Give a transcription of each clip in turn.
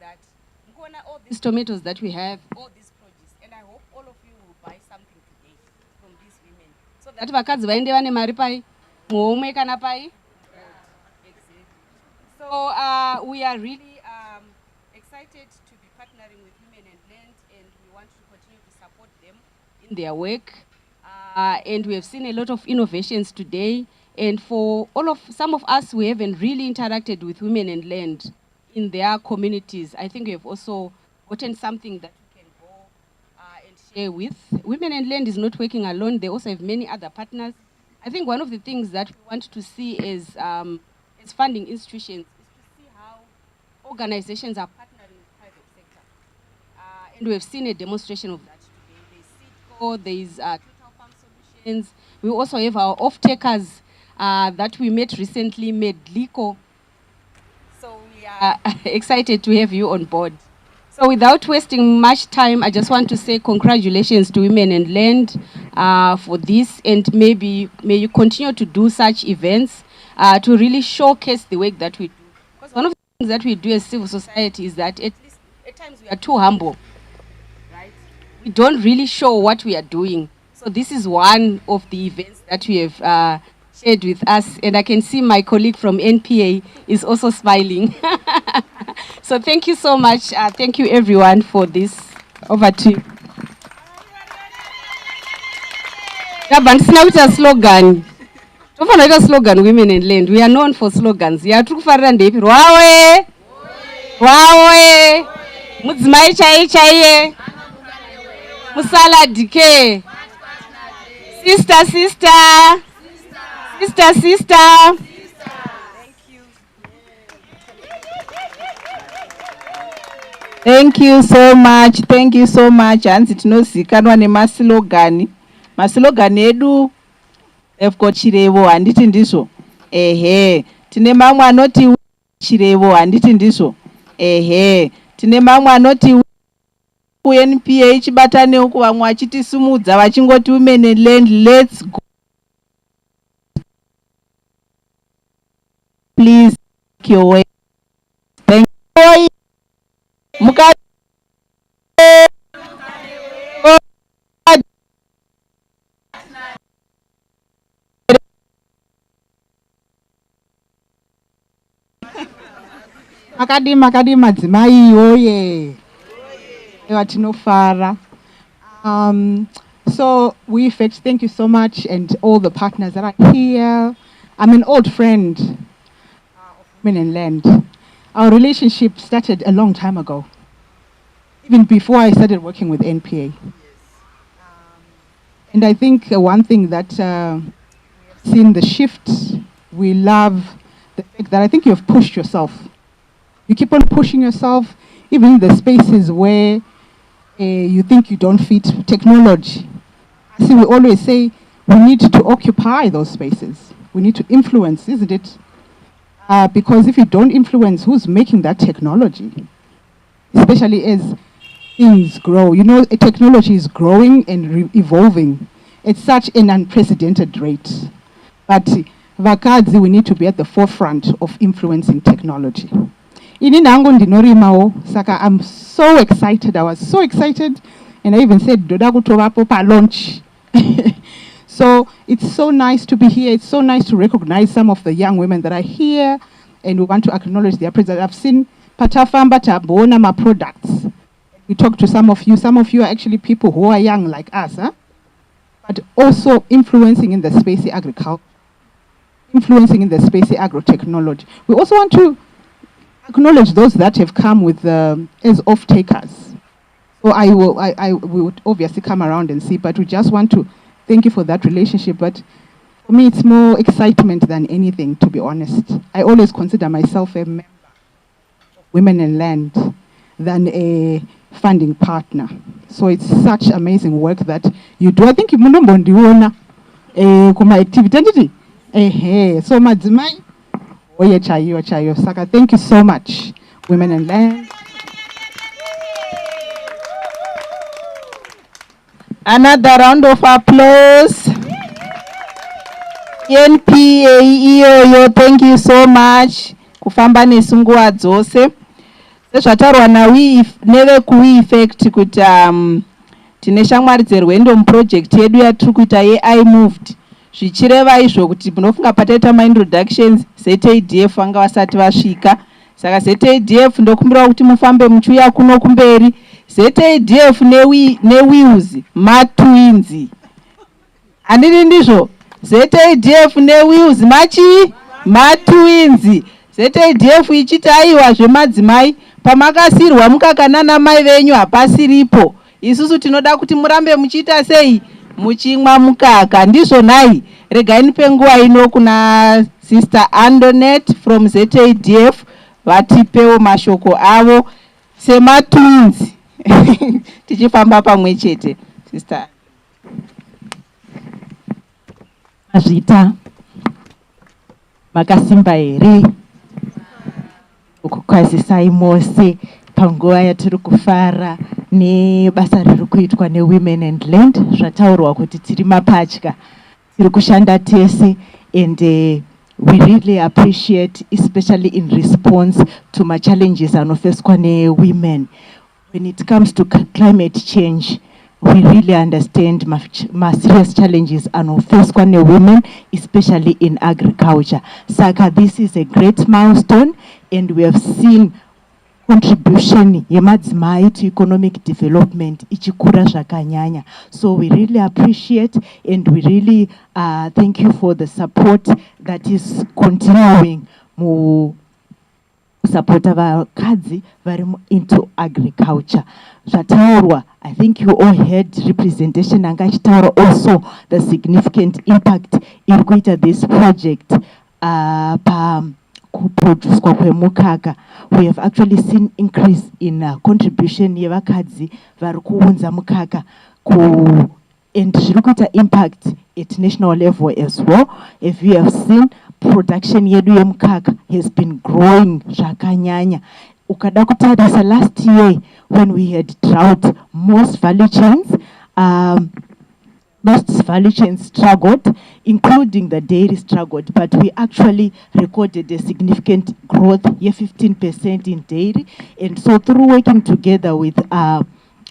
that all these tomatoes that we have, all these produce, and I hope all of you will buy something today from these women. So that vakadzi vaende vane mari pai, muhomwe kana pai. Exactly. So we are really excited to be partnering with Women and Land, and we want to continue to support them in their work. And we have seen a lot of innovations today. And for some of us who haven't really interacted with Women and Land in their communities, I think we have also gotten something that we can go and share with. Women and Land is not working alone. They also have many other partners. I think one of the things that we want to see as funding institutions is to see how organizations are partnering with private sector. And we have seen a demonstration of that today. There is Total Farm Solutions. We also have our off-takers that we met recently, Medlico. So we are excited to have you on board. So without wasting much time, I just want to say congratulations to Women and Land for this, and may you continue to do such events to really showcase the work that we do. Because one of the things that we do as civil society is that at times we are too humble, right? We don't really show what we are doing. So this is one of the events that we have shared with us, and I can see my colleague from NPA is also smiling. So thank you so much. Thank you everyone for this. Over to you. Slogan. Slogan, Women and Land. We are known for slogans. Yeah, Wawe! Wawe! Mudzimai chai chai. Musala dike. Sister, sister. Sister, sister. Thank you so much. Thank you so much. Hansi tinozikanwa nemaslogani. Maslogani edu efko chirevo handiti ndizvo. Tine mamwe anoti chirevo handiti ndizvo. Tine mamwe anoti NPA chibatane uku vamwe vachitisumudza vachingoti Women and Land, let's go. Please make your way. Thank you. Makadi madzimai oye. Ewatinofara. So thank you so much, and all the partners that are here. I'm an old friend of Women and Land. Our relationship started a long time ago, even before I started working with NPA. And I think one thing that we've seen the shift, we love the fact that I think you've pushed yourself. You keep on pushing yourself, even in the spaces where you think you don't fit technology. See, we always say we need to occupy those spaces. We need to influence, isn't it? Because if you don't influence, who's making that technology? Especially as things grow. You know, technology is growing and evolving at such an unprecedented rate. But vakadzi, we need to be at the forefront of influencing technology. Saka, I'm so excited. I was so excited, and I even said, "Doda kutovapo pa launch." So it's so nice to be here. It's so nice to recognize some of the young women that are here, and we want to acknowledge their presence. I've seen Patafamba Tabona ma products. We talked to some of you. Some of you are actually people who are young like us, but also influeing in the space agriculture, influencing in the space agrotechnology. We also want to acknowledge those that have come with as off-takers. So we would obviously come around and see, but we just want to thank you for that relationship. But for me, it's more excitement than anything, to be honest. I always consider myself a member of Women and Land than a funding partner. So it's such amazing work that you do. I think you know kuma activity. So madzimai oye chayo saka. Thank you so much, Women and Land. Another round of applause. NPA, thank you so much. Kufamba nesunguwa dzose. sezvataurwa nevekuwi effect kuti tine shamwari dzerwendo muproject yedu yatiri kuita ye-imoved, zvichireva izvo kuti munofunga pataita maintroductions ZADF vanga vasati vasvika. Saka ZADF ndokumbira kuti mufambe muchiuya kuno kumberi. ZADF newheels matwins. Handiti ndizvo? ZADF newheels matwins. ZADF ichiti aiwa zvemadzimai pamakasirwa mukaka nana mai venyu hapasiripo. Isusu tinoda kuti murambe muchiita sei? Muchimwa mukaka. Ndizvo nai. Regai nipe nguva ino kuna Sister Andonet from ZADF vatipewo mashoko avo sematwins. Tichifamba pamwe chete. Sister Azvita makasimba here ukukwazisai mose panguva yatiri kufara nebasa riri kuitwa neWomen and Land. Zvataurwa kuti tiri mapatya, tiri kushanda tese, and we really appreciate, especially in response to my challenges anofeswa newomen. When it comes to climate change, we really understand my serious challenges anofeswa newomen, especially in agriculture. Saka, this is a great milestone, and we have seen contribution yemadzimai to economic development ichikura zvakanyanya. So we really appreciate, and we really thank you for the support that is continuing mu support vakadzi vari into agriculture. Zvataurwa, I think you all heard representation anga achitaura also the significant impact iri kuita this project pa kuproducwa kwemukaka. We have actually seen increase in contribution yevakadzi vari kuunza mukaka and zviri kuita impact at national level as well. If you have seen, production yedu yemukaka has been growing zvakanyanya. Ukada kutarisa last year when we had drought, most value chains struggled, including the dairy struggled, but we actually recorded a significant growth, 15% in dairy. And so through working together with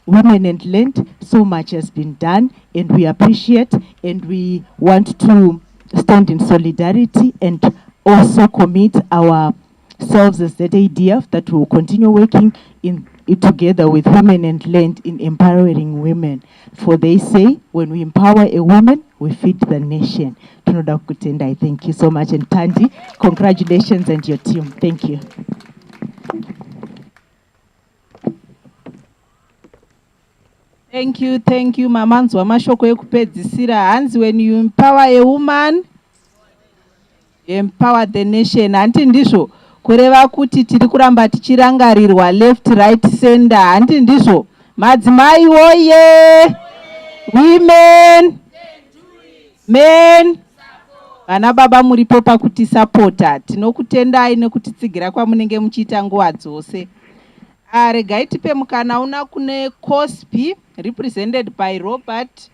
Women and Land, so much has been done, and we appreciate, and we want to stand in solidarity and also commit ourselves as ZADF that we will continue working together with Women and Land in empowering women. For they say, when we empower a woman, we feed the nation. Tunoda kutenda. I thank you so much. And Tandy, congratulations and your team. Thank you. Thank you, mamanzwa mashoko ekupedzisira. Hands, when you empower a woman, you empower the nation. Hanti ndizvo kureva kuti tiri kuramba tichirangarirwa left, right, center. Hanti ndizvo madzimai woye, women, men, vana baba muripo pakuti sapota. Tinokutendai nekutitsigira kwamunenge muchiita nguva dzose. Regai tipe mukana una kune COSP represented by Robert.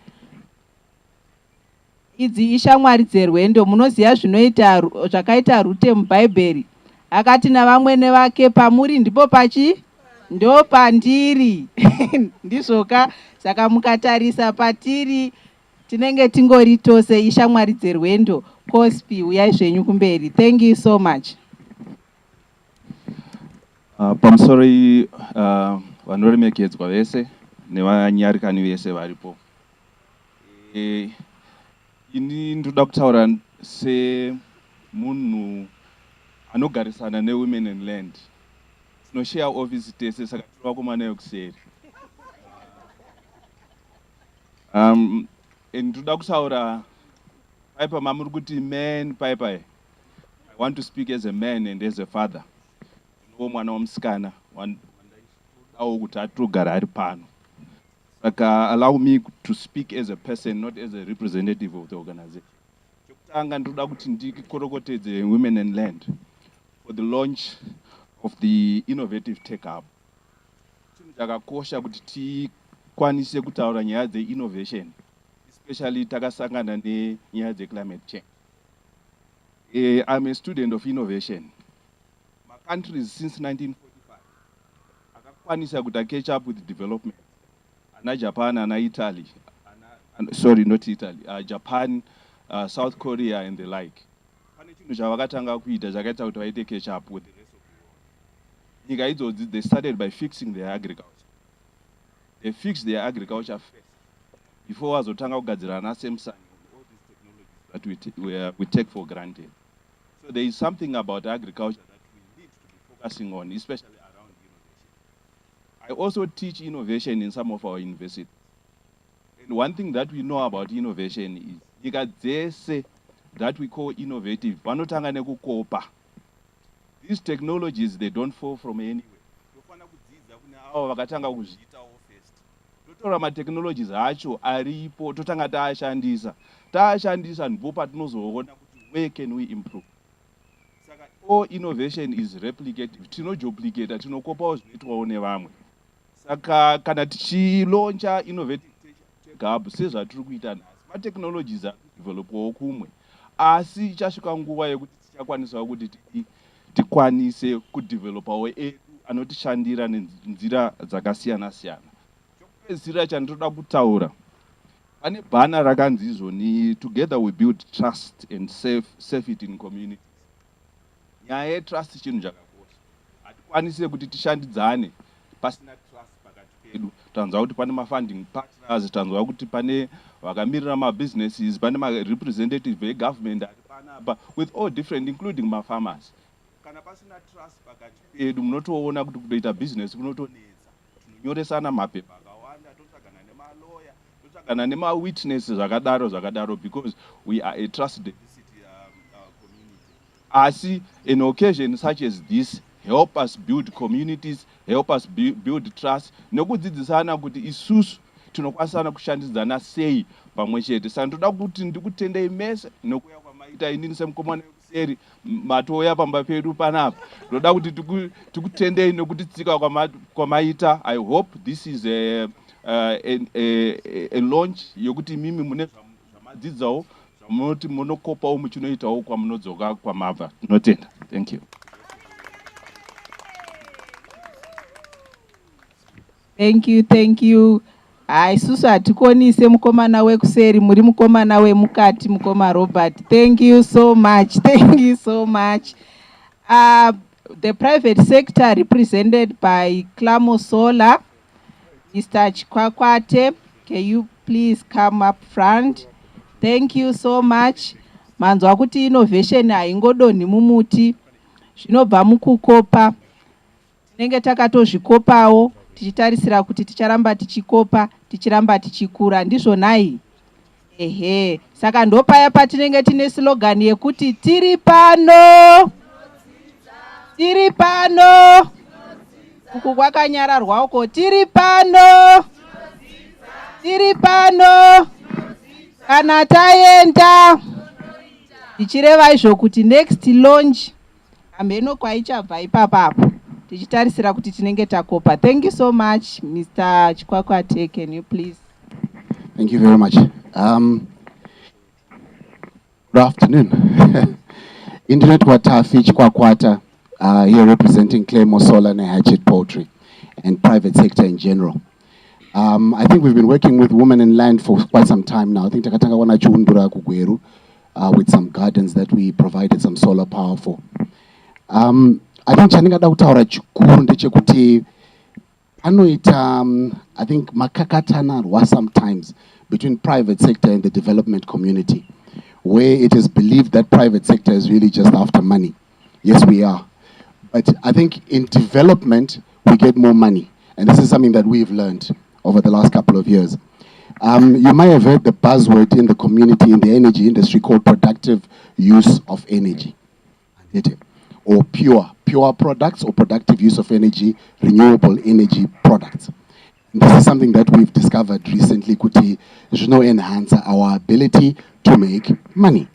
Idzi ishamwari dzerwendo, munoziva zvinoita zvakaita Rute mubhaibheri. Akati navamwene vake, pamuri ndipo ndo pandiri. Ndizvoka, saka mukatarisa patiri tinenge tingori tose ishamwari dzerwendo. COSP, uyai zvenyu kumberi. Thank you so much. Pamusori vanoremekedzwa vese nevanyarikani vese varipo. Ini ndoda kutaura semunhu anogarisana neWomen and Land. Tinoshare office tese, saka tiri vakomana vekuseri. Ndoda kutaura paipa mamuri kuti men paipa. I want to speak as a man and as a father. Mwana wamusikana wandawo kuti atogara ari pano. Saka allow me to speak as a person, not as a representative of the organization. Chokutanga ndoda kuti ndikorokotedze Women and Land for the launch of the innovative tech hub. Chinhu chakakosha kuti tikwanise kutaura nyaya dze-innovation, especially takasangana nenyaya dze-climate change. I'm a student of innovation. Countries since 1945 vakwanisa kuti catch up with development. Ana Japan, ana Italy, sorry, not Italy, Japan, South Korea and the like. Pane chinhu chavakatanga kuita chakaita kuti vaite catch up with the rest of the world. Nyika idzodzi, they started by fixing their agriculture. They fixed their agriculture first before wazotanga kugadzira ana Samsung and all these technologies that we take for granted. So there is something about agriculture that we need to be focusing on, especially around innovation. I also teach innovation in some of our universities. And one thing that we know about innovation is nyika dzese that we call innovative vanotanga nekukopa. These technologies, they don't fall from anywhere. Tofana kudzidza kune avo vakatanga kuzviitawo first. Totora matechnologies acho aripo totanga taashandisa ndipo patinozoona kuti where can we improve. Saka all innovation is replicative. Tinoduplicate, tinokopawo zvinoitwawo nevamwe. Saka kana tichilauncha innovative tech hub sezvatiri kuita nhasi, matechnologies akudevelopwawo kumwe, asi ichasvika nguva yekuti tichakwanisawo kuti tikwanise kudevelopawo edu anotishandira nenzira dzakasiyana siyana. Chokupedzisira chandinoda kutaura, pane bhana rakanzi izvoni, together we build trust and safety in communities. Nyaya yetrust chinhu chakakosha. Hatikwanise kuti tishandidzane pasina trust pakati pedu. Tanzwa kuti pane mafunding partners, tanzwa kuti pane vakamirira mabusinesses, pane representative vegovernment ari panapa, with all different, including mafarmers. Kana pasina trust pakati pedu, munotoona kuti kutoita business kunotonetsa. Tinonyoresana mapepa akawanda, totsvagana nemalawyer, totsvagana nemawitnesses zvakadaro, because we are a trust deficit community. Asi, an occasion such as this, help us build communities, help us build trust, nekudzidzisana kuti isusu tinokwanisana kushandidzana sei pamwe chete. Saka ndoda kuti ndikutendei mese nokuya kwamaita inini semukomana wekuseri matoya pamba pedu panapa. Ndoda kuti tikutendei nokutitsika kwamaita. I hope this is a launch yokuti mimi mune zvamadzidzawo zvamunoti munokopawo muchinoitawo kwamunodzoka kwamabva. Tinotenda. Thank you. Thank you. Isusu hatikonise mukomana wekuseri, muri mukomana wemukati, mukoma Robert. Thank you so much. The private sector represented by Clamo Solar, Mr. Chikwakwate, can you please come up front? Thank you so much. Manzwa kuti innovation haingodonhi mumuti, zvinobva mukukopa. Tinenge takatozvikopawo, tichitarisira kuti ticharamba tichikopa, tichiramba tichikura. Ndizvo nai? Ehe. Saka ndopaya patinenge tine slogan yekuti tiri pano. Tiri pano. Uku kwakanyararwa uko, tiri pano. Tiri pano. Kana taenda. Tichireva izvo kuti next launch ameno kwaichabva ipapapo. Tichitarisira kuti tinenge takopa. Thank you so much, Mr. Chikwakwate. Can you please? Thank you very much. Good afternoon. Internet Watafi Chikwakwata, here representing Claymore Solar and Hatchet Poultry and private sector in general. I think we've been working with Women in Land for quite some time now. I think Takatanga wana chundura kugweru with some gardens that we provided some solar power for. I think chaningada kutaura chikuru ndechekuti anoita I think makakatana was sometimes between private sector and the development community, where it is believed that private sector is really just after money. Yes, we are. But I think in development, we get more money. And this is something that we've learned over the last couple of years. You might have heard the buzzword in the community, in the energy industry, called productive use of energy. Or pure products, or productive use of energy, renewable energy products. And this is something that we've discovered recently, kuti enhance our ability to make money.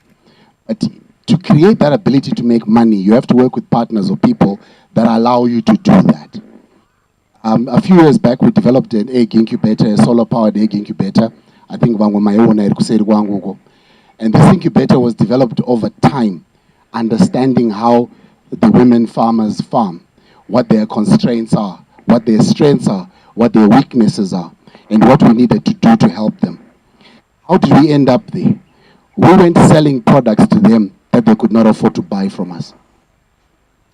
But to create that ability to make money, you have to work with partners or people that allow you to do that. A few years back, we developed an egg incubator, a solar-powered egg incubator. I think and this incubator was developed over time, understanding how the women farmers farm, what their constraints are, what their strengths are, what their weaknesses are, and what we needed to do to help them. How did we end up there? We went selling products to them that they could not afford to buy from us.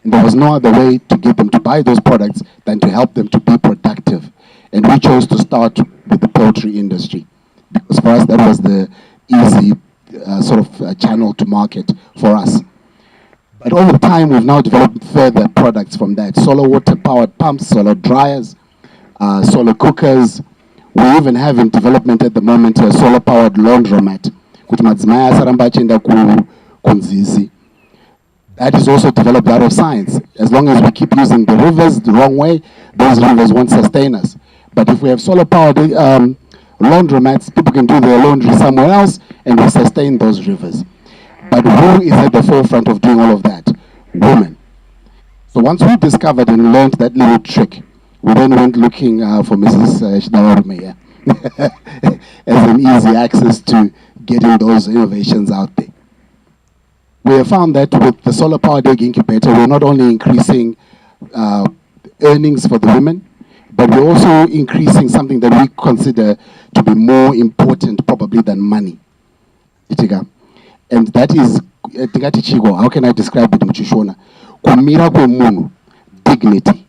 And there was no other way to get them to buy those products than to help them to be productive. And we chose to start with the poultry industry, because for us that was the easy channel to market for us. But over time, we've now developed further products from that. Solar water-powered pumps, solar dryers, solar cookers. We even have in development at the moment a solar-powered laundromat. That is also developed out of science. As long as we keep using the rivers the wrong way, those rivers won't sustain us. But if we have solar-powered laundromats, people can do their laundry somewhere else and we sustain those rivers. But who is at the forefront of doing all of that? Women. So once we discovered and learned that little trick, we then went looking for Mrs. Shdawarume as an easy access to getting those innovations out there. We have found that with the solar-powered egg incubator, we're not only increasing earnings for the women, but we're also increasing something that we consider to be more important probably than money. And that is, how can I describe it, Mchishona? Kumira kwemunhu, dignity.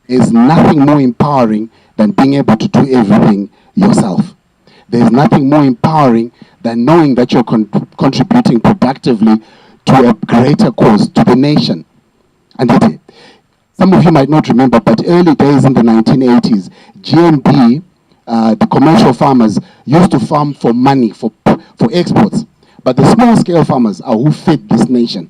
There's nothing more empowering than being able to do everything yourself. There's nothing more empowering than knowing that you're contributing productively to a greater cause, to the nation. And some of you might not remember, but early days in the 1980s, GMB, the commercial farmers, used to farm for money, for exports. But the small-scale farmers are who fed this nation.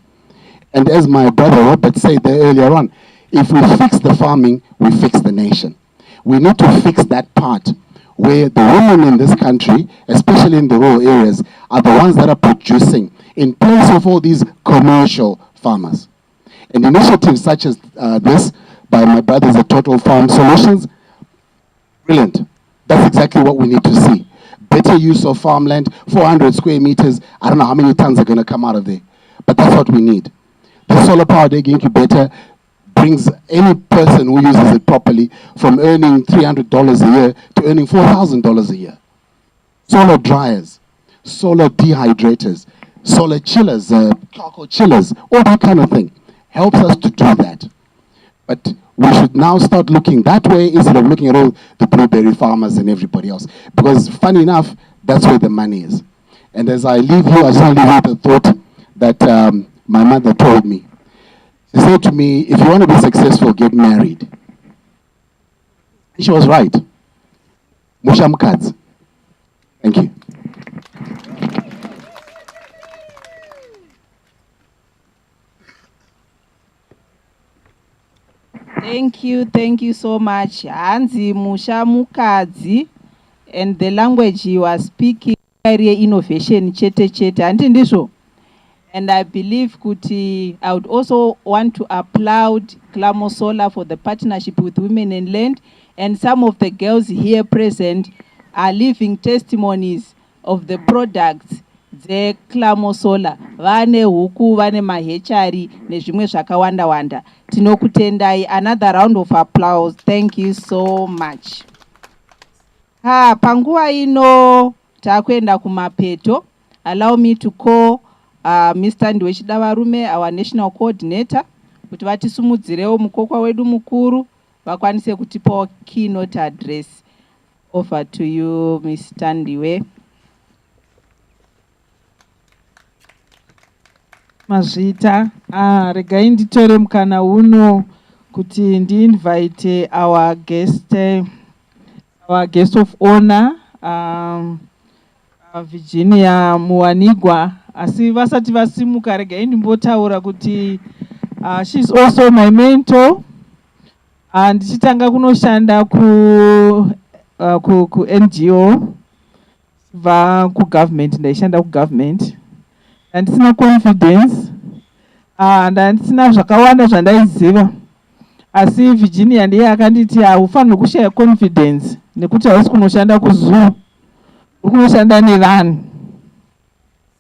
And as my brother Robert said there earlier on, if we fix the farming, we fix the nation. We need to fix that part where the women in this country, especially in the rural areas, are the ones that are producing in place of all these commercial farmers. And initiatives such as this by my brothers at Total Farm Solutions, brilliant. That's exactly what we need to see. Better use of farmland, 400 square meters. I don't know how many tons are going to come out of there, but that's what we need. The solar-powered egg incubator brings any person who uses it properly from earning $300 a year to earning $4,000 a year. Solar dryers, solar dehydrators, solar chillers, charcoal chillers, all that kind of thing helps us to do that. But we should now start looking that way instead of looking at all the blueberry farmers and everybody else. Because funny enough, that's where the money is. And as I leave you, I just want to leave you the thought that my mother told me. She said to me, if you want to be successful, get married. And she was right. Musham Kads. Thank you. Thank you so much. Hanzi Mushamukadzi, and the language you are speaking, area innovation, chete, and and I believe I would also want to applaud Clamo Solar for the partnership with Women and Land, and some of the girls here present are living testimonies of the products the Clamo Solar. Vane huku, vane mahechari, nezvimwe zvakawanda wanda. Tinokutendai. Another round of applause. Thank you so much. Panguwa ino takwenda kumapeto. Allow me to call Mr. Ndwechidavarume, our national coordinator, kuti vatisumudzirewo mukokwa wedu mukuru, vakwanise kutipawo keynote address. Over to you, Mr. Ndiwe. Mazvita, regai nditore mukana uno kuti ndi-invite our guest of honor, Virginia Muwanigwa. Asi vasati vasimuka, regai ndimbotaura kuti she's also my mentor, and ndichitanga kunoshanda ku NGO va ku government, ndaishanda ku government. And ndisina confidence, and ndisina zvakawanda zvandaiziva. Asi Virginia ndiye akanditi haufaniri kushaya confidence nekuti hausi kunoshanda kuzoo, uri kunoshanda nevanhu.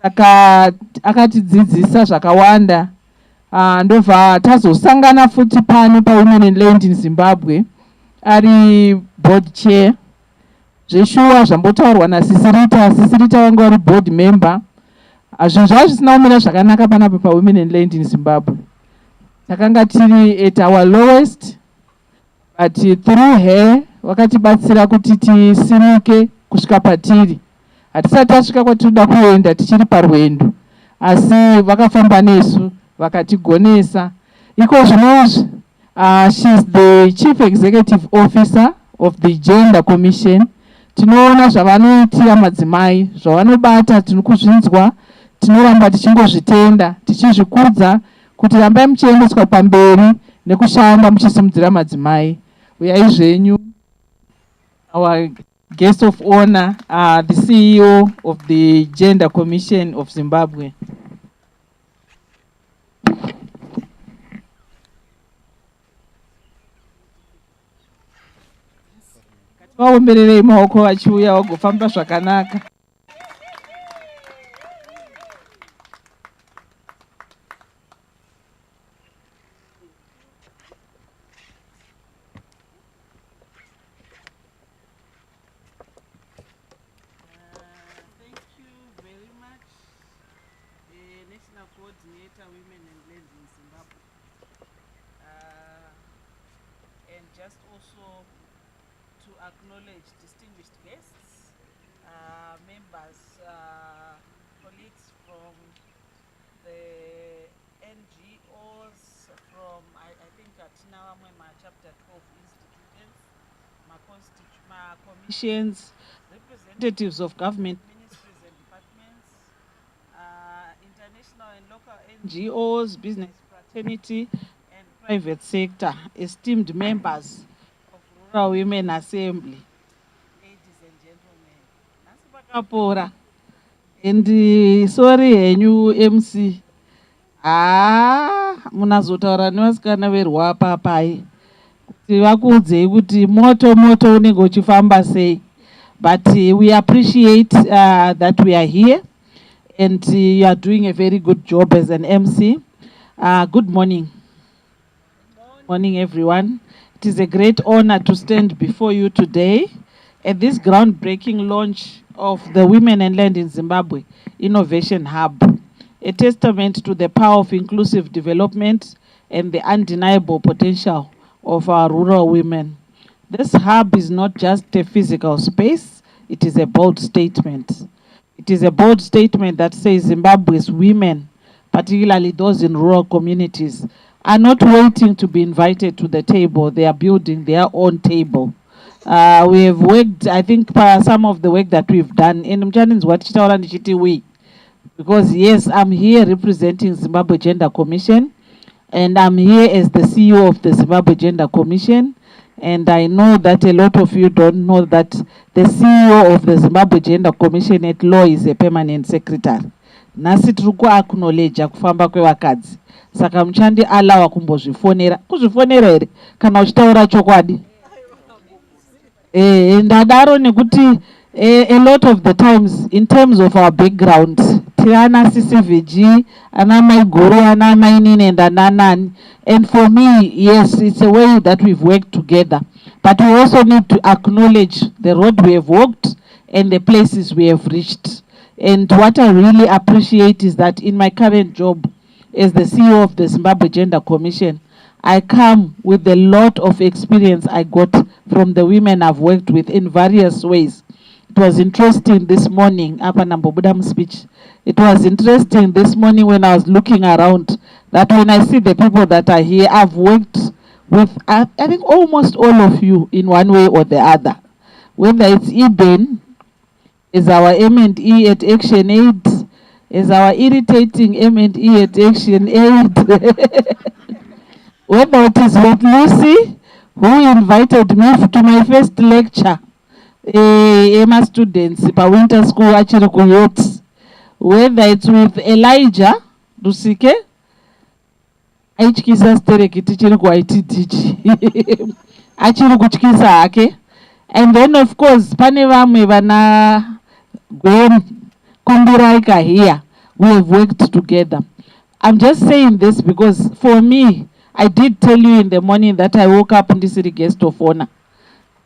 Saka akatidzidzisa zvakawanda, ndobva tazosangana futi pano paWomen and Land in Zimbabwe ari board chair. Zveshuwa zvambotaurwa naSisirita vangu vari board member. Zvinhu zvava zvisina kumira zvakanaka panapa paWomen and Land in Zimbabwe. Takanga tiri at our lowest, but through her vakatibatsira kuti tisimuke kusvika patiri. Hatisati tasvika kwatinoda kuenda tichiri parwendo, asi vakafamba nesu vakatigonesa. Iko zvinozvi, she's the Chief Executive Officer of the Gender Commission. Tinoona zvavanoitira madzimai, zvavanobata, tinokuzvinzwa, tinoramba tichingozvitenda, tichizvikudza kuti rambai muchiendeswa pamberi nekushanda muchisimudzira madzimai. Uyai zvenyu. Our guest of honor, the CEO of the Gender Commission of Zimbabwe. Vaombererei maoko vachiuya vagofamba zvakanaka. Coordinator Women and Land in Zimbabwe, and just also to acknowledge distinguished guests, members, colleagues from the NGOs, from I think at Nawamwema chapter 12 institutions, my commissions, representatives of government ministries and departments, international and local NGOs, business fraternity, and private sector, esteemed members of Rural Women Assembly, ladies and gentlemen. Nasi pakapora. And sorry, henyu MC. Munazotaura nevasikana verwapa pai. Kuti vakuudzei kuti moto unenge uchifamba sei. But we appreciate that we are here. And you are doing a very good job as an MC. Good morning. Morning, everyone. It is a great honor to stand before you today at this groundbreaking launch of the Women and Land in Zimbabwe Innovation Hub, a testament to the power of inclusive development and the undeniable potential of our rural women. This hub is not just a physical space, it is a bold statement. It is a bold statement that says Zimbabwe's women, particularly those in rural communities, are not waiting to be invited to the table. They are building their own table. We have worked, I think, some of the work that we've done in Mchanin's we, because yes, I'm here representing Zimbabwe Gender Commission, and I'm here as the CEO of the Zimbabwe Gender Commission. And I know that a lot of you don't know that the CEO of the Zimbabwe Gender Commission at law is a permanent secretary. Nasi tiri acknowledge kufamba kwevakadzi. Saka muchandi alawa kumbozvifonera. Kuzvifonera here kana uchitaura chokwadi. Ndadaro nekuti a lot of the times in terms of our background, Tiana CCVG, ana Maiguru, ana Mainini and Ananani. And for me, yes, it's a way that we've worked together. But we also need to acknowledge the road we have walked and the places we have reached. And what I really appreciate is that in my current job as the CEO of the Zimbabwe Gender Commission, I come with a lot of experience I got from the women I've worked with in various ways. It was interesting this morning, Apa Nambobudam speech. It was interesting this morning when I was looking around that when I see the people that are here, I've worked with, I think, almost all of you in one way or the other. Whether it's Eben, is our M&E at Action Aid, is our irritating M&E at Action Aid. Whether it is with Lucy, who invited me to my first lecture, Emma students, winter school, actually, whether it's with Elijah, Lusike, aichikisa stereki tichiri kuaititichi achiri kutyisa hake. And then of course pane vamwe vana Gwen Kumbiraika here, we have worked together. I'm just saying this because for me, I did tell you in the morning that I woke up in this guest of honor.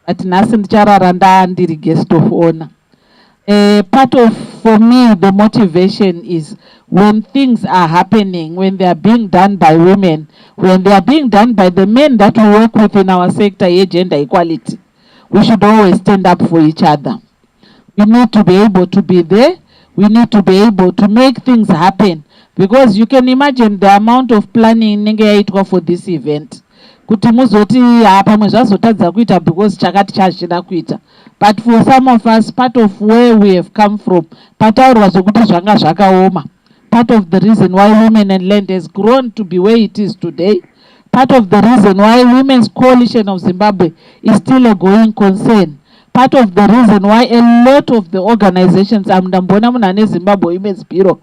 But nothing chararanda and the guest of honor. Part of, for me, the motivation is when things are happening, when they are being done by women, when they are being done by the men that we work with in our sector, gender equality, we should always stand up for each other. We need to be able to be there. We need to be able to make things happen. Because you can imagine the amount of planning inenge yaitwa for this event. Kuti muzoti pamwe zvazotadza kuita because chakati chachida kuita. But for some of us, part of where we have come from, pataurwa zvokuti zvanga zvakaoma. Part of the reason why Women and Land has grown to be where it is today, part of the reason why Women's Coalition of Zimbabwe is still a going concern, part of the reason why a lot of the organizations, Zimbabwe Women's Bureau,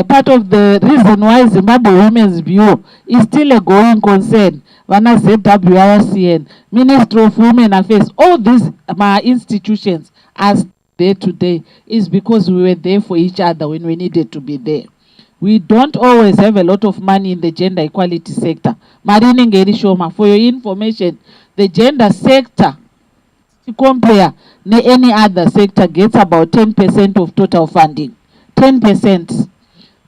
part of the reason why Zimbabwe Women's Bureau is still a going concern, Vana ZWRCN, Ministry of Women Affairs, all these institutions are there today is because we were there for each other when we needed to be there. We don't always have a lot of money in the gender equality sector. Marine Ngeri Shoma, for your information, the gender sector, to compare any other sector, gets about 10% of total funding. 10%.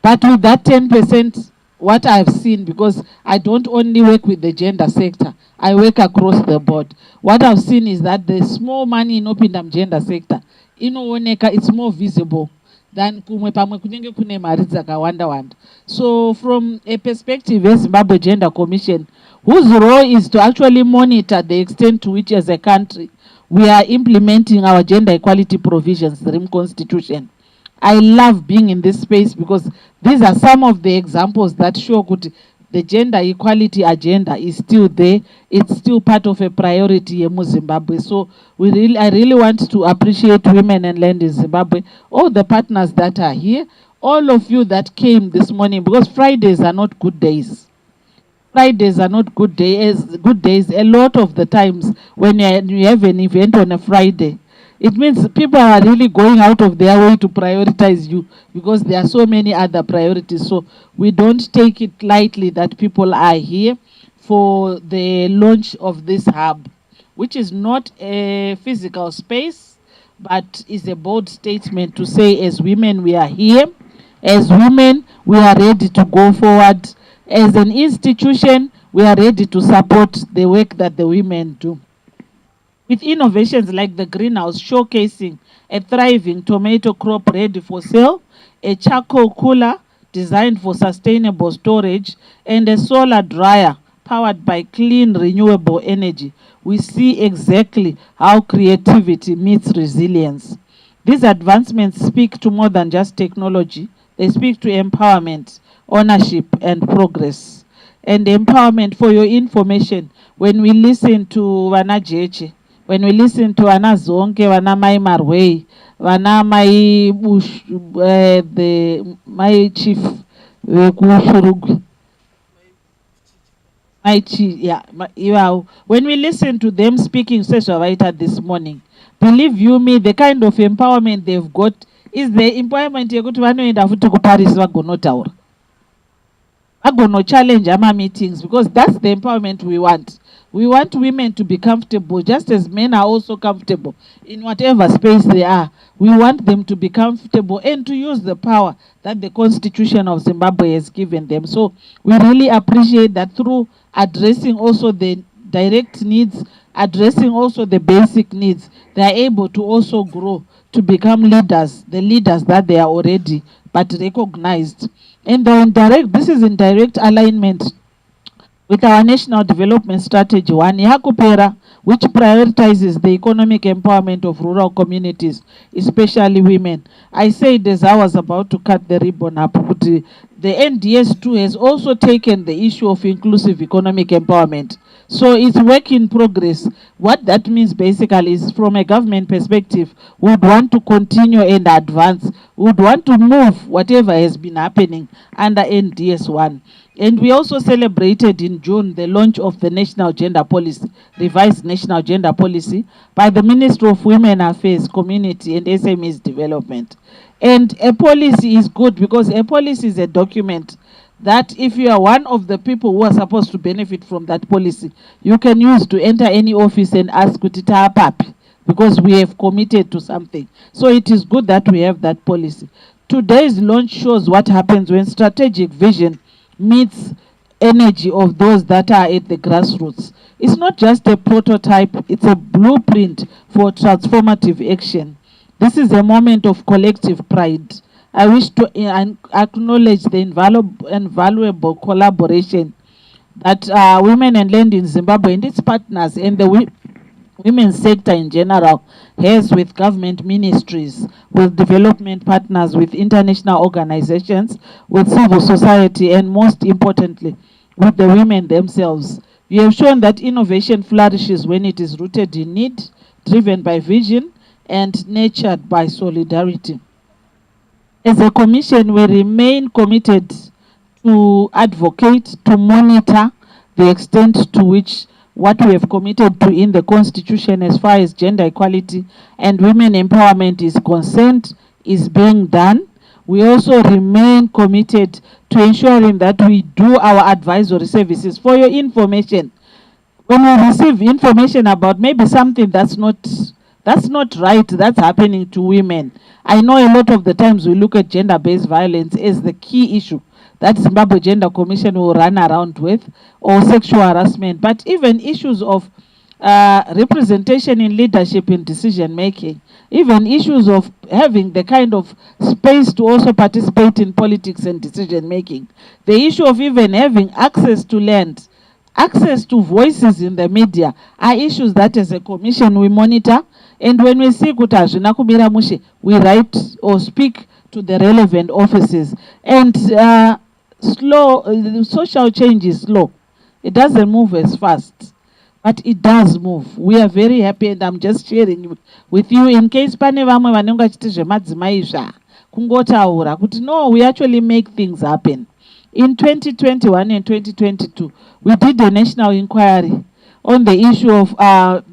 But with that 10%, what I've seen, because I don't only work with the gender sector, I work across the board. What I've seen is that the small money in Opindam gender sector, it's more visible than kumwe pamwe kunenge kune mari dzakawanda. So from a perspective of Zimbabwe Gender Commission, whose role is to actually monitor the extent to which as a country we are implementing our gender equality provisions, the RIM Constitution. I love being in this space because these are some of the examples that show the gender equality agenda is still there. It's still part of a priority in Zimbabwe. So I really want to appreciate Women and Land in Zimbabwe, all the partners that are here, all of you that came this morning, because Fridays are not good days. Fridays are not good days. A lot of the times when you have an event on a Friday, it means people are really going out of their way to prioritize you because there are so many other priorities. So we don't take it lightly that people are here for the launch of this hub, which is not a physical space, but is a bold statement to say, as women, we are here. As women, we are ready to go forward. As an institution, we are ready to support the work that the women do. With innovations like the greenhouse showcasing a thriving tomato crop ready for sale, a charcoal cooler designed for sustainable storage, and a solar dryer powered by clean renewable energy, we see exactly how creativity meets resilience. These advancements speak to more than just technology. They speak to empowerment, ownership, and progress. And empowerment, for your information, when we listen to Vana Jeche, when we listen to Vana Zonke, Vana Mai Marwei, Vana Mai Bush, my chief, when we listen to them speaking social writer this morning, believe you me, the kind of empowerment they've got is the empowerment you go to vanoenda futi kuParis vagonotaura. Vagono challenge our meetings because that's the empowerment we want. We want women to be comfortable just as men are also comfortable in whatever space they are. We want them to be comfortable and to use the power that the Constitution of Zimbabwe has given them. So we really appreciate that through addressing also the direct needs, addressing also the basic needs, they are able to also grow to become leaders, the leaders that they are already but recognized. And this is in direct alignment with our National Development Strategy 1, Yakupera, which prioritizes the economic empowerment of rural communities, especially women. I said as I was about to cut the ribbon up, the NDS2 has also taken the issue of inclusive economic empowerment. So it's work in progress. What that means basically is, from a government perspective, we would want to continue and advance. We would want to move whatever has been happening under NDS1. And we also celebrated in June the launch of the National Gender Policy, revised National Gender Policy, by the Ministry of Women Affairs, Community and SMEs Development. And a policy is good because a policy is a document that if you are one of the people who are supposed to benefit from that policy, you can use to enter any office and ask Kutita Papi, because we have committed to something. So it is good that we have that policy. Today's launch shows what happens when strategic vision meets energy of those that are at the grassroots. It's not just a prototype, it's a blueprint for transformative action. This is a moment of collective pride. I wish to acknowledge the invaluable collaboration that Women and Land in Zimbabwe and its partners and the women's sector in general has with government ministries, with development partners, with international organizations, with civil society, and most importantly, with the women themselves. You have shown that innovation flourishes when it is rooted in need, driven by vision, and nurtured by solidarity. As a commission, we remain committed to advocate, to monitor the extent to which what we have committed to in the Constitution as far as gender equality and women empowerment is concerned is being done. We also remain committed to ensuring that we do our advisory services. For your information, when we receive information about maybe something that's not right, that's happening to women, I know a lot of the times we look at gender-based violence as the key issue that Zimbabwe Gender Commission will run around with, or sexual harassment, but even issues of representation in leadership in decision making, even issues of having the kind of space to also participate in politics and decision making, the issue of even having access to land, access to voices in the media are issues that as a commission we monitor, and when we see kuti hazvina kumira mushe, we write or speak to the relevant offices. And social change is slow. It doesn't move as fast, but it does move. We are very happy, and I'm just sharing with you in case pane vamwe vanenge vachiti zvemadzimai zva kungotaura kuti no, we actually make things happen. In 2021 and 2022, we did a national inquiry on the issue of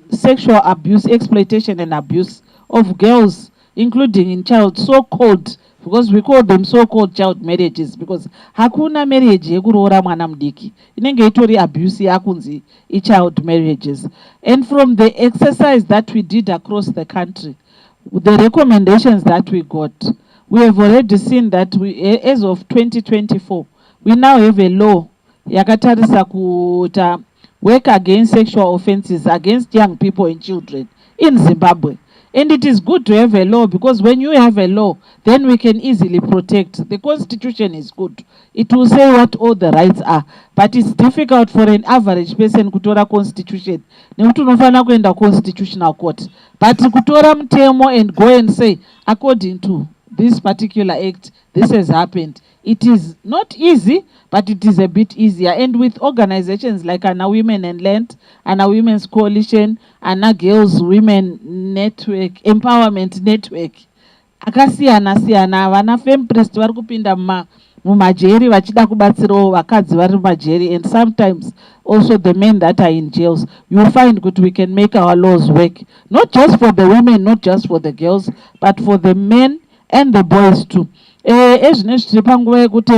sexual abuse, exploitation and abuse of girls, including in so-called, because we call them so-called child marriages, because hakuna marriage yekuroora mwana mudiki, inenge itori abuse yakunzi child marriages. And from the exercise that we did across the country, the recommendations that we got, we have already seen that as of 2024, we now have a law yakatarisa kuta work against sexual offenses against young people and children in Zimbabwe. And it is good to have a law, because when you have a law, then we can easily protect. The Constitution is good. It will say what all the rights are. But it's difficult for an average person kutora Constitution. Nekuti unofana kuenda Constitutional Court. But kutora mtemo and go and say, according to this particular act, this has happened. It is not easy, but it is a bit easier. And with organizations like Ana Women and Land, Ana Women's Coalition, Ana Girls Women Network, Empowerment Network, akasiyana-siyana, vana femprest vari kupinda mumajeri vachida kubatsirawo vakadzi vari mumajeri, and sometimes also the men that are in jails. You will find that we can make our laws work, not just for the women, not just for the girls, but for the men and the boys too. As a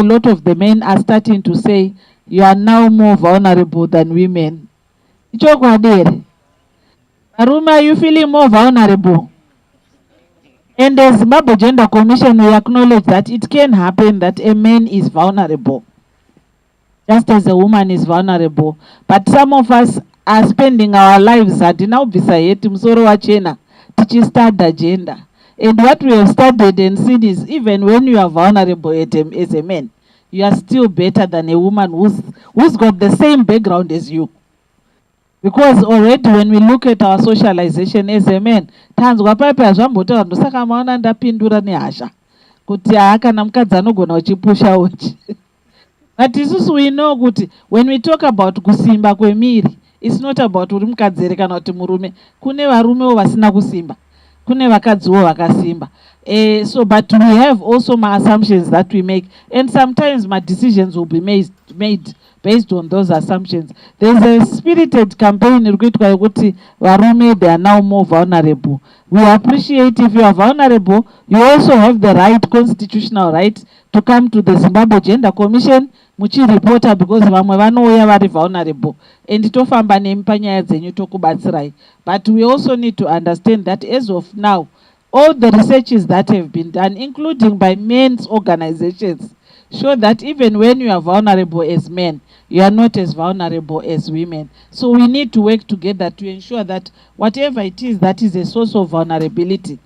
lot of the men are starting to say, you are now more vulnerable than women. Arume, are you feeling more vulnerable? And as Zimbabwe Gender Commission, we acknowledge that it can happen that a man is vulnerable, just as a woman is vulnerable. But some of us are spending our lives at Msoro Wachena, teaching start agenda. And what we have studied and seen is even when you are vulnerable as a man, you are still better than a woman who's got the same background as you. Because already when we look at our socialization as a man, tanzwa paipa yazvambota ndosaka maona ndapindura nehasha kuti kana mukadzi anogona uchipusha uchi. But isusu we know kuti when we talk about kusimba kwemiri, it's not about uri mukadzi here kana kuti murume. Kune varumewo vasina kusimba, kune vakadziwo vakasimba. So but we have also my assumptions that we make, and sometimes my decisions will be made based on those assumptions. There's a spirited campaign varume, they are now more vulnerable. We appreciate if you are vulnerable, you also have the right, constitutional right, to come to the Zimbabwe Gender Commission. muchiripota because vamwe vanouya vari vulnerable and tofamba nemi panyaya dzenyu tokubatsirai. But we also need to understand that as of now, all the researches that have been done, including by men's organizations, show that even when you are vulnerable as men, you are not as vulnerable as women. So we need to work together to ensure that whatever it is that is a source of vulnerability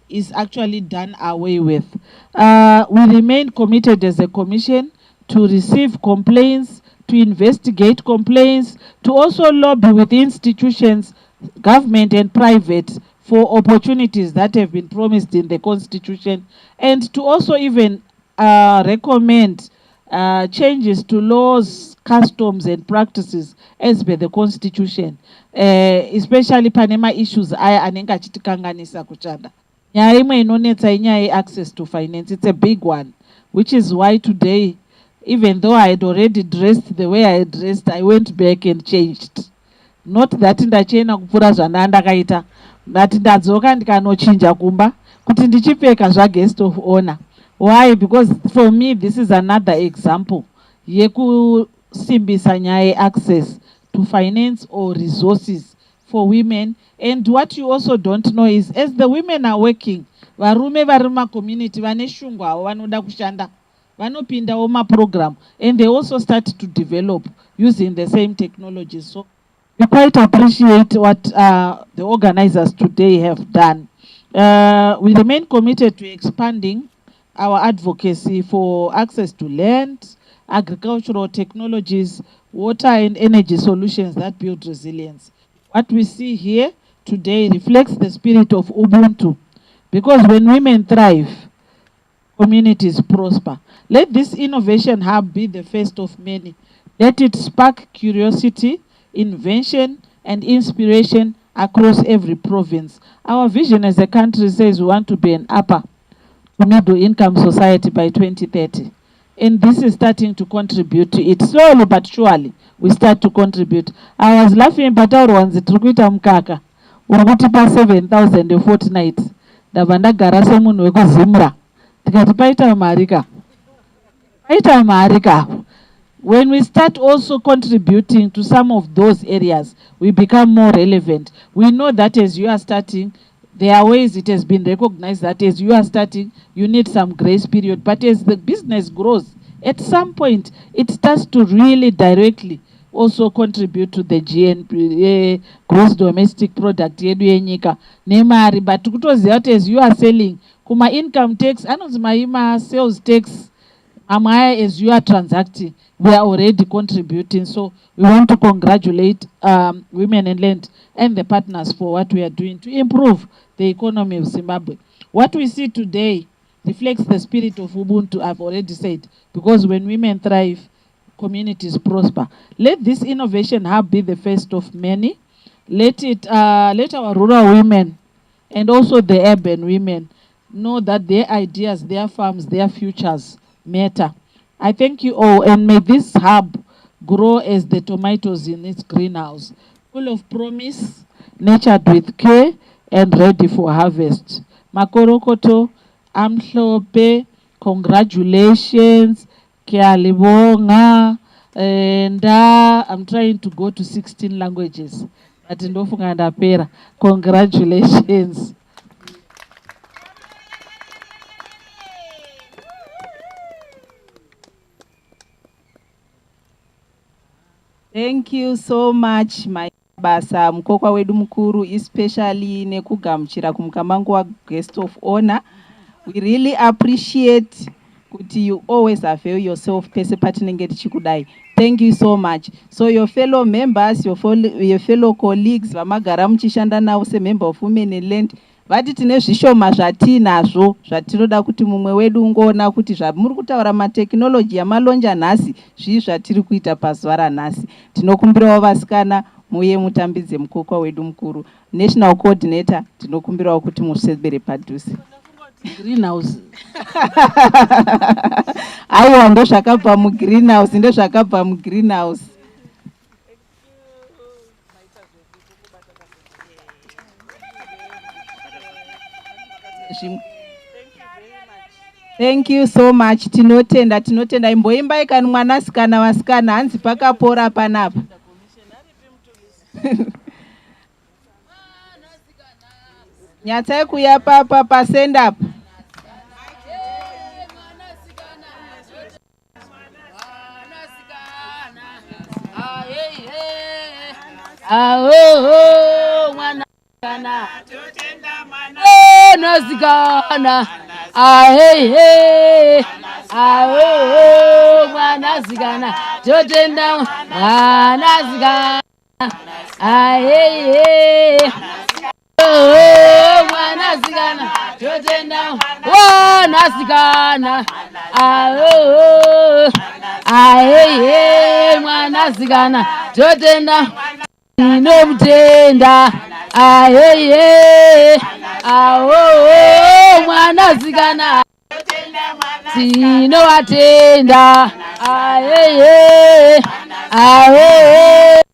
is actually done away with. We remain committed as a commission to receive complaints, to investigate complaints, to also lobby with institutions, government and private, for opportunities that have been promised in the Constitution, and to also even recommend changes to laws, customs and practices as per the Constitution, especially panema issues aya anenge achitikanganisa kuchanda. Nyaya imwe inonetsa inyaya ye-access to finance. It's a big one, which is why today, even though I had already dressed the way I had dressed, I went back and changed. Not that ndachena kupfuura zvandandakaita, ndati ndadzoka ndikanochinja kumba kuti ndichipfeka zvaguest of honor. Why? Because for me this is another example yekusimbisa nyaya access to finance or resources for women. And what you also don't know is, as the women are working, varume vari mumacommunity vane shungu avo vanoda kushanda, vanopindawo maprogram, and they also start to develop using the same technologies. So we quite appreciate what the organizers today have done. We remain committed to expanding our advocacy for access to land, agricultural technologies, water and energy solutions that build resilience. What we see here today reflects the spirit of Ubuntu, because when women thrive, communities prosper. Let this innovation hub be the first of many. Let it spark curiosity, invention and inspiration across every province. Our vision as a country says we want to be an upper to middle income society by 2030. And this is starting to contribute to it. Slowly but surely, we start to contribute. I was laughing but our ones trikuita mkaka. Urukuti pa 7,000 a fortnight. Davanda gara semunhu wekuzimra. Tikati paita marika. Paita marika. When we start also contributing to some of those areas, we become more relevant. We know that as you are starting, there are ways it has been recognized that as you are starting, you need some grace period. But as the business grows, at some point, it starts to really directly also contribute to the GNP, gross domestic product yedu yenyika nemari. But kutoziva kuti as you are selling, kuma income tax, anonzi maima sales tax, amaya as you are transacting, we are already contributing. So we want to congratulate Women and Land and the partners for what we are doing to improve the economy of Zimbabwe. What we see today reflects the spirit of Ubuntu, I've already said, because when women thrive, communities prosper. Let this innovation hub be the first of many. Let our rural women and also the urban women know that their ideas, their farms, their futures matter. I thank you all, and may this hub grow as the tomatoes in its greenhouse, full of promise, nurtured with care, and ready for harvest. Makorokoto, Amhlope, congratulations, Kialibonga, and I'm trying to go to 16 languages, but ndofunga ndapera. Congratulations. Thank you so much, my basa mukokwa wedu mukuru, especially nekugamuchira kumukamangu wa guest of honor. We really appreciate kuti you always avail yourself pese patinenge tichikudai. Thank you so much. So your fellow members, your fellow colleagues, vamagara muchishanda navo semember of Women in Land, vati tine zvishoma zvatinazvo zvatinoda kuti mumwe wedu ungoona kuti zvamuri kutaura mateknoloji yamalonja nhasi zvii zvatiri kuita pazuva ranhasi. Tinokumbirawo vasikana muye mutambidze mukokwa wedu mukuru. National coordinator, tinokumbirawo kuti muswedere padhuze. Greenhouse. Aiwa, ndo zvakabva mugreenhouse, ndo zvakabva mugreenhouse. Thank you so much. Tinotenda imboimbai kani mwanasikana wasikana hanzi pakapora panapa. Nyatsai kuya papa pa send up. Nasikana, mwanasikana, totenda mwanasikana, mwanasikana, totenda mwanasikana, mwanasikana, totenda inomutenda, mwanasikana tinowatenda,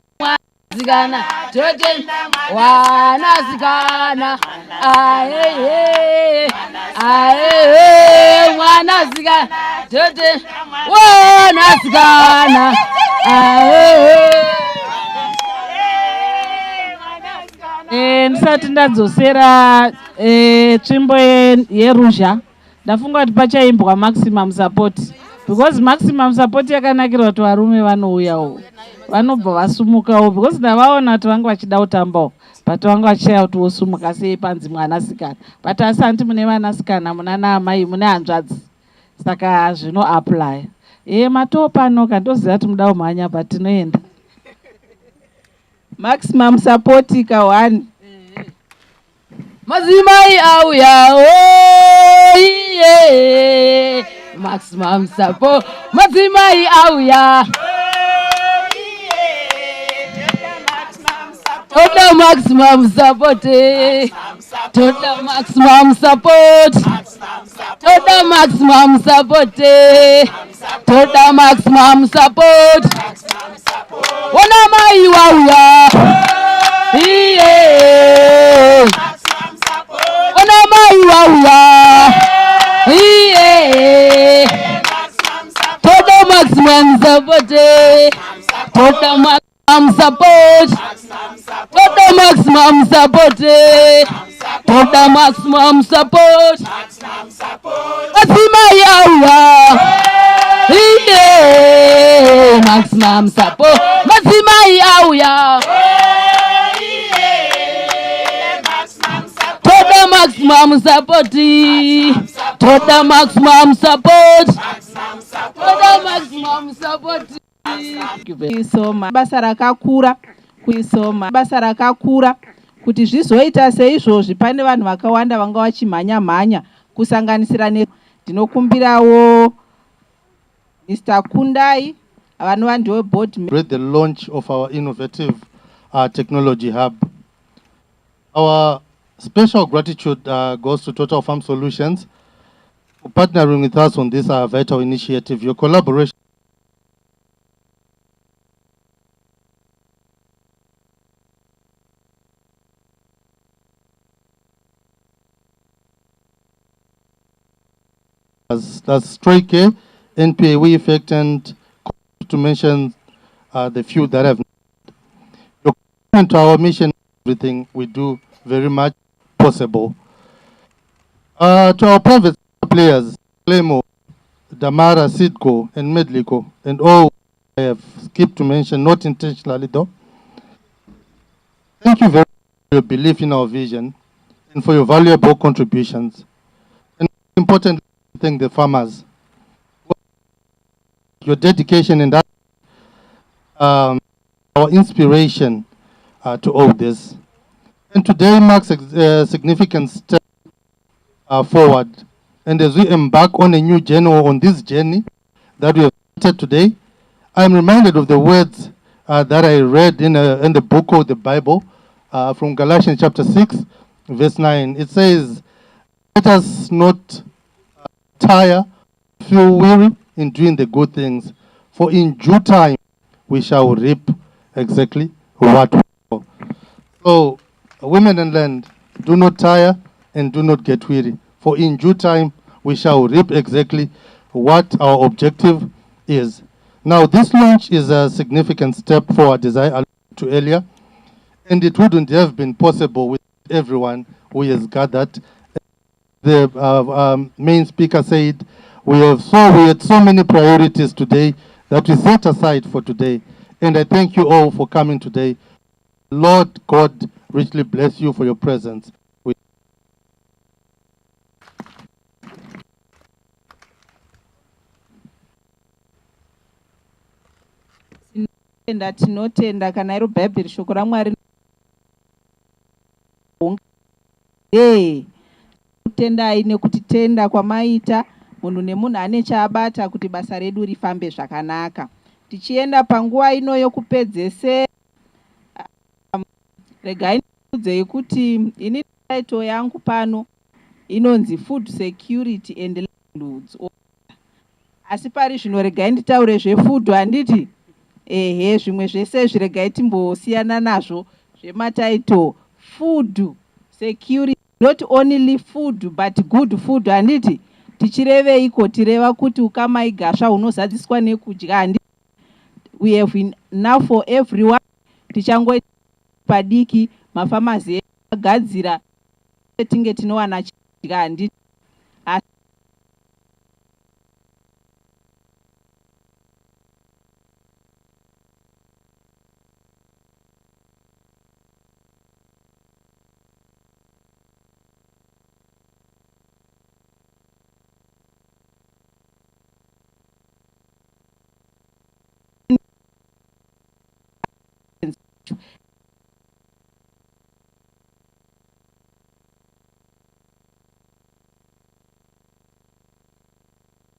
mwanasikana totenda mwanasikana, mwanasikana totenda mwanasikana, ndisati ndadzosera tsvimbo yeruzha ndafunga kuti pachaimbwa maximum support, because maximum support yakanakira kuti varume vanouyawo vanobva vasumukawo, because ndavaona kuti vanga vachida kutambawo but vanga vachishaya kuti wosumuka sei panzi mwanasikana, but asi anti mune vanasikana muna naamai mune hanzvadzi, saka zvino apply matoo pano kandoziva kuti muda kumhanya but tinoenda. Maximum support ika 1. Mazimai auya maximum support, mazimai auya toda maximum support, toda maximum support, toda maximum support, toda maximum support, ona mai wauya ona mai wauya toda maximum support, toda maximum support, toda maximum support, toda maximum support, mazimai auya maximum support, mazimai auya toda maximum support, toda maximum support, toda maximum support. Kuisoma basa rakakura, kuisoma basa rakakura kuti zvizoita seizvozvi pane vanhu vakawanda vanga vachimhanya kusanganisira ndinokumbirawo Mr. Kundai vanova ndiwe board with the launch of our innovative technology hub. Our special gratitude goes to Total Farm Solutions for partnering with us on this vital initiative. Your collaboration that's stray care, NPA effect, and to mention the few that have. Your commitment to our mission, everything we do very much possible. To our private players, Clemo, Damara, Sidco, and Medlico, and all I have skipped to mention, not intentionally though. Thank you very much for your belief in our vision and for your valuable contributions. And importantly, thank the farmers. Your dedication and that, our inspiration to all this. And today marks a significant step forward. And as we embark on a new journey, on this journey that we have started today, I'm reminded of the words that I read in the book of the Bible from Galatians chapter 6, verse 9. It says, let us not tire, feel weary in doing the good things, for in due time we shall reap exactly what we sow. So, women and land, do not tire and do not get weary, for in due time we shall reap exactly what our objective is. Now, this launch is a significant step forward, as I alluded to earlier, and it wouldn't have been possible with everyone who has gathered. The main speaker said, we had so many priorities today that we set aside for today. And I thank you all for coming today. Lord God richly bless you for your presence. Tinotenda kana iro bhaibheri shoko raMwari kutendai nekuti tenda kwamaita munhu nemunhu ane chaabata kuti basa redu rifambe zvakanaka. Tichienda panguva ino yokupedzese, regai ndikuudzei kuti ini title yangu pano inonzi food security and livelihoods. Asi pari zvino regai nditaure zvefood handiti zvimwe zvese zviregai timbosiyana nazvo zvemataito. Food security, not only food but good food handiti. Tichireveiko? Tireva kuti ukamaigasva unozadziswa nekudya handiti. We have enough for everyone. Tichangoita padiki mafamazi agadzira tinge tinowana chidya handiti.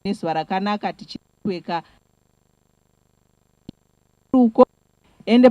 Nezuva rakanaka tichiweka